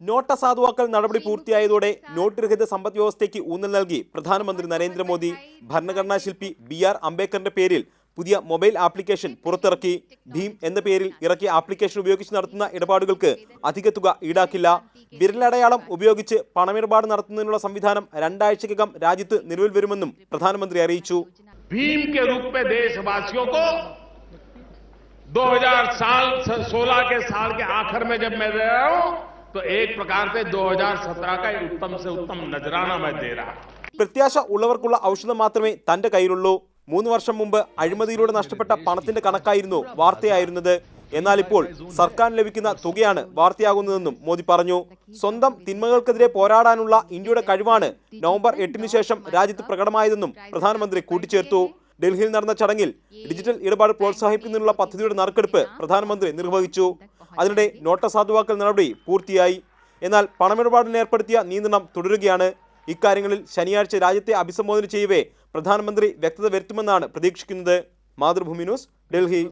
Not അസാധുവാക്കൽ നടപടി പൂർത്തിയായതോടെ not രഹിത സമ്പദ് വ്യവസ്ഥയ്ക്ക് ഊന്നൽ നൽകി പ്രധാനമന്ത്രി നരേന്ദ്രമോദി ഭരണഘടനാ ശില്പി BR അംബേദ്കറിന്റെ പേരിൽ പുതിയ മൊബൈൽ ആപ്ലിക്കേഷൻ പുറത്തിറക്കി. ഭീം എന്ന പേരിൽ ഇറക്കിയ ആപ്ലിക്കേഷൻ ഉപയോഗിച്ച് നടത്തുന്ന ഇടപാടുകൾക്ക് അധിക തുക ഈടാക്കില്ല. വിരലടയാളം ഉപയോഗിച്ച് പണമിടപാട് നടത്തുന്നതിനുള്ള സംവിധാനം 2 ആഴ്ചയ്ക്കകം രാജ്യത്ത് നിലവിൽ വരുമെന്നും പ്രധാനമന്ത്രി അറിയിച്ചു. भीम के रूप में देशवासियों को 2016 के साल के आखिर में जब मैं दे रहा हूं तो एक प्रकार से 2017 का उत्तम से उत्तम नजराना मैं दे रहा हूं. പ്രത്യാശ ഉള്ളവർക്കുള്ള ഔഷധം മാത്രമേ തന്റെ കയ്യിലുള്ളൂ. 3 വർഷം മുമ്പ് അഴിമതിയിലൂടെ നഷ്ടപ്പെട്ട പണത്തിന്റെ കണക്കായിരുന്നു വാർത്തയായിരുന്നത്. എന്നാൽ ഇപ്പോൾ സർക്കാരിന് ലഭിക്കുന്ന തുകയാണ് വാർത്തയാകുന്നതെന്നും മോദി പറഞ്ഞു. സ്വന്തം തിന്മകൾക്കെതിരെ പോരാടാനുള്ള ഇന്ത്യയുടെ കഴിവാണ് നവംബർ 8-ന് ശേഷം രാജ്യത്ത് പ്രകടമായതെന്നും പ്രധാനമന്ത്രി കൂട്ടിച്ചേർത്തു. ഡൽഹിയിൽ നടന്ന ചടങ്ങിൽ ഡിജിറ്റൽ ഇടപാട് പ്രോത്സാഹിപ്പിക്കുന്നതിനുള്ള പദ്ധതിയുടെ നറുക്കെടുപ്പ് പ്രധാനമന്ത്രി നിർവഹിച്ചു. അതിനിടെ നോട്ട് അസാധുവാക്കൽ നടപടി പൂർത്തിയായി. എന്നാൽ പണമിടപാടിന് ഏർപ്പെടുത്തിയ നിയന്ത്രണം തുടരുകയാണ്. ഇക്കാര്യങ്ങളിൽ ശനിയാഴ്ച രാജ്യത്തെ അഭിസംബോധന ചെയ്യവേ പ്രധാനമന്ത്രി വ്യക്തത വരുത്തുമെന്നാണ് പ്രതീക്ഷിക്കുന്നത്. മാതൃഭൂമി ന്യൂസ്, ഡൽഹി.